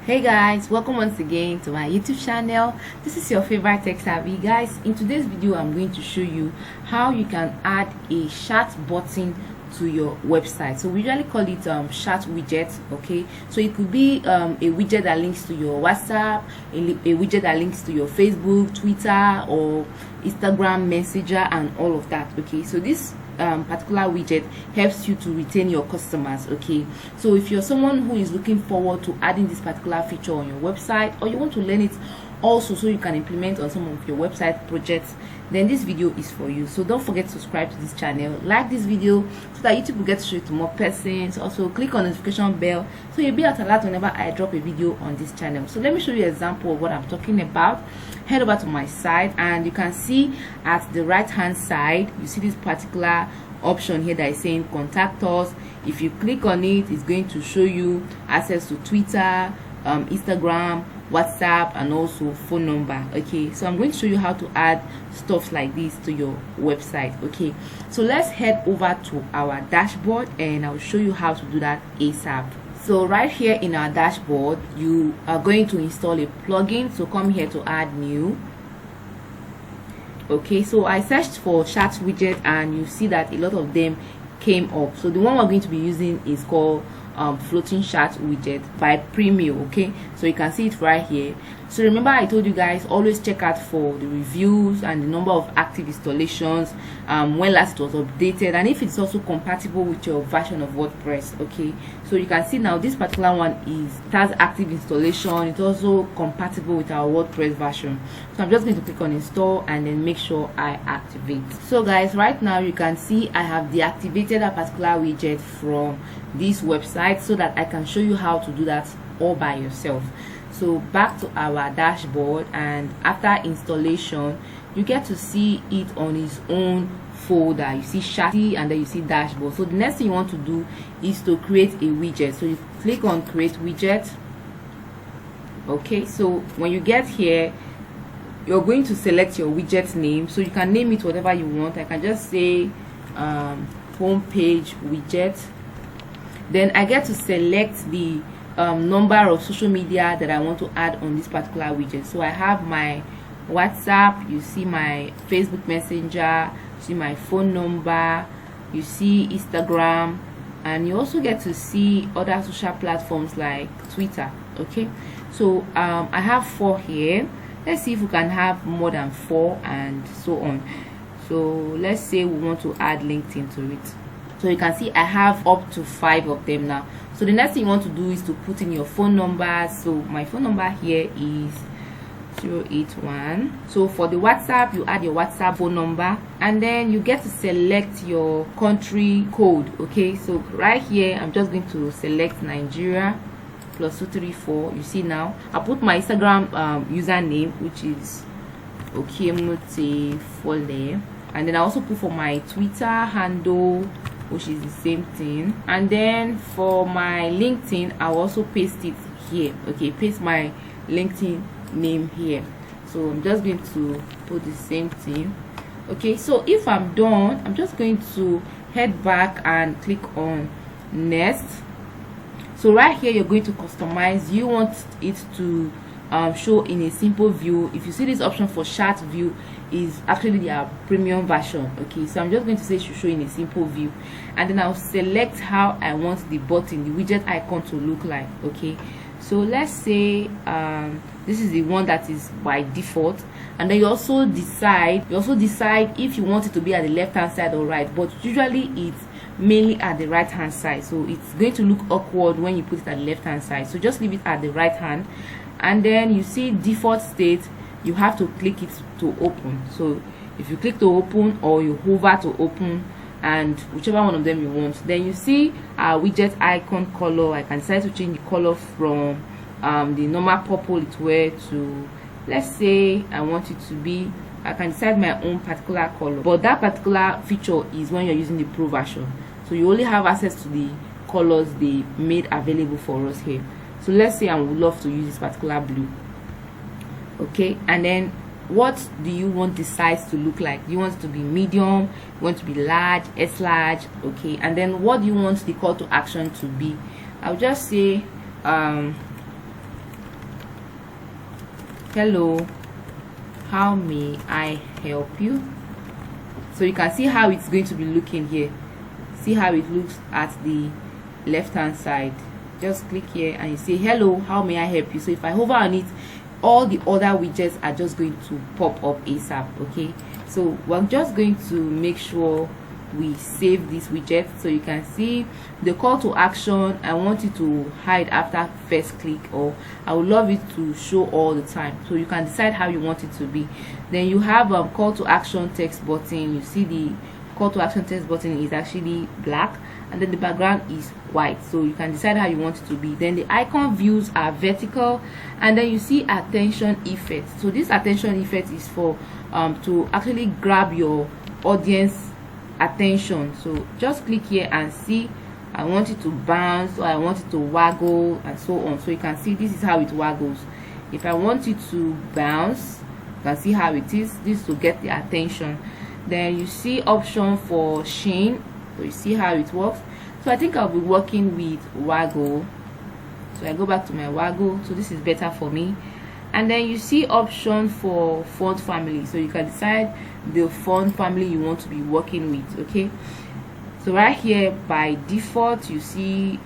Hey guys, welcome once again to my YouTube channel. This is your favorite tech savvy. Guys, in today's video I'm going to show you how you can add a chat button to your website. So we usually call it chat widget. Okay, so it could be a widget that links to your WhatsApp, a widget that links to your Facebook, Twitter, or Instagram Messenger, and all of that. Okay, so this particular widget helps you to retain your customers. Okay, so if you're someone who is looking forward to adding this particular feature on your website, or you want to learn it also so you can implement on some of your website projects, then this video is for you. So don't forget to subscribe to this channel, like this video so that YouTube will get to show it to more persons. Also click on the notification bell so you'll be alert whenever I drop a video on this channel. So let me show you an example of what I'm talking about. Head over to my site and you can see at the right hand side you see this particular option here that is saying contact us. If you click on it, it's going to show you access to Twitter, Instagram, WhatsApp, and also phone number. Okay, so I'm going to show you how to add stuff like this to your website. Okay, so let's head over to our dashboard and I'll show you how to do that ASAP. So right here in our dashboard you are going to install a plugin. So come here to add new. Okay, so I searched for chat widget and you see that a lot of them came up. So the one we're going to be using is called floating chat widget by Premium. Okay, so you can see it right here. So remember I told you guys always check out for the reviews and the number of active installations, when last it was updated, and if it's also compatible with your version of WordPress. Okay, so you can see now this particular one has active installation. It's also compatible with our WordPress version. So I'm just going to click on install and then make sure I activate. So guys, right now you can see I have deactivated a particular widget from this website so that I can show you how to do that all by yourself. So back to our dashboard, and after installation you get to see it on its own folder. You see chassis and then you see dashboard. So the next thing you want to do is to create a widget. So you click on create widget. Okay, so when you get here you're going to select your widget name. So you can name it whatever you want. I can just say home page widget. Then I get to select the number of social media that I want to add on this particular widget. So I have my WhatsApp, you see my Facebook Messenger, you see my phone number, you see Instagram, and you also get to see other social platforms like Twitter. Okay, so I have 4 here. Let's see if we can have more than 4 and so on. So let's say we want to add LinkedIn to it. So you can see I have up to 5 of them now. So the next thing you want to do is to put in your phone number. So my phone number here is 081. So for the WhatsApp, you add your WhatsApp phone number and then you get to select your country code. Okay, so right here I'm just going to select Nigeria plus 234. You see now I put my Instagram username, which is okemute4, and then I also put for my Twitter handle, which is the same thing, and then for my LinkedIn I'll also paste it here. Okay, paste my LinkedIn name here. So I'm just going to put the same thing. Okay, so if I'm done, I'm just going to head back and click on next. So right here you're going to customize. You want it to show in a simple view. If you see this option for chat view, is actually their premium version. Okay, so I'm just going to say it should show in a simple view, and then I'll select how I want the button, the widget icon to look like. Okay, so let's say this is the one that is by default, and then you also decide if you want it to be at the left hand side or right, but usually it's mainly at the right hand side, so it's going to look awkward when you put it at the left hand side. So just leave it at the right hand, and then you see default state, you have to click it to open. So if you click to open or you hover to open, and whichever one of them you want, then you see our widget icon color. I can decide to change the color from the normal purple it were to, let's say I want it to be, I can decide my own particular color, but that particular feature is when you're using the pro version, so you only have access to the colors they made available for us here. So let's say I would love to use this particular blue. Okay, and then what do you want the size to look like? Do you want it to be medium? You want it to be large, S large? Okay, and then what do you want the call to action to be? I'll just say hello, how may I help you? So you can see how it's going to be looking here. See how it looks at the left hand side. Just click here and you say hello, how may I help you? So if I hover on it, all the other widgets are just going to pop up ASAP. Okay, so we're just going to make sure we save this widget. So you can see the call to action. I want it to hide after first click, or I would love it to show all the time. So you can decide how you want it to be. Then you have call to action text button. You see the call to action text button is actually black, and then the background is white. So you can decide how you want it to be. Then the icon views are vertical, and then you see attention effect. So this attention effect is for to actually grab your audience attention. So just click here and see, I want it to bounce, or I want it to waggle, and so on. So you can see this is how it waggles. If I want it to bounce, you can see how it is. This is to get the attention. Then you see option for sheen. So you see how it works. So I think I'll be working with waggle. So I go back to my waggle. So this is better for me. And then you see option for font family. So you can decide the font family you want to be working with. Okay, so right here by default you see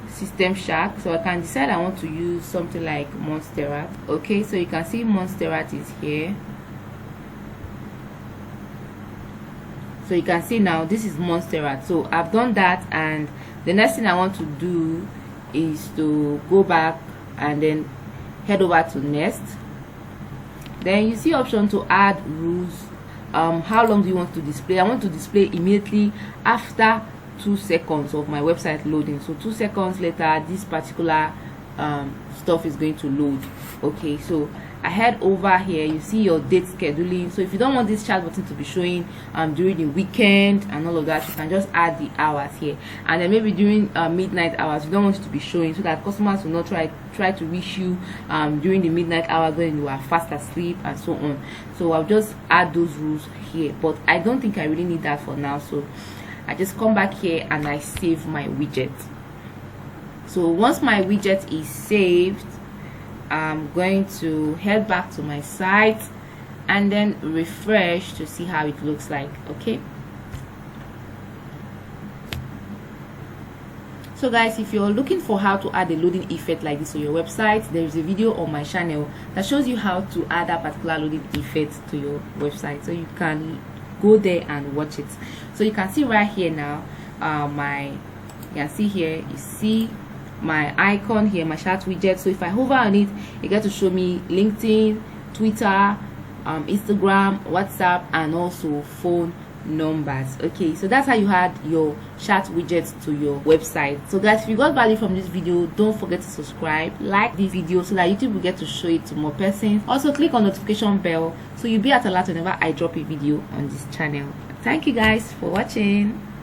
System Shark. So I can decide I want to use something like Montserrat. Okay, so you can see Montserrat is here. So you can see now this is Montserrat. So I've done that, and the next thing I want to do is to go back and then head over to next. Then you see option to add rules. How long do you want to display? I want to display immediately after 2 seconds of my website loading. So 2 seconds later, this particular stuff is going to load. Okay, so I head over here. You see your date scheduling. So if you don't want this chat button to be showing during the weekend and all of that, you can just add the hours here. And then maybe during midnight hours, you don't want it to be showing, so that customers will not try to reach you during the midnight hours when you are fast asleep and so on. So I'll just add those rules here, but I don't think I really need that for now. So I just come back here and I save my widget. So once my widget is saved, I'm going to head back to my site and then refresh to see how it looks like. Okay, so guys, if you're looking for how to add a loading effect like this on your website, there is a video on my channel that shows you how to add a particular loading effect to your website, so you can go there and watch it. So you can see right here now, you can see here, you see my icon here, my chat widget. So if I hover on it, you get to show me LinkedIn, Twitter, Instagram, WhatsApp, and also phone numbers. Okay, so that's how you add your chat widgets to your website. So guys, if you got value from this video, don't forget to subscribe, like this video, so that YouTube will get to show it to more persons. Also click on notification bell so you'll be at alert whenever I drop a video on this channel. Thank you guys for watching.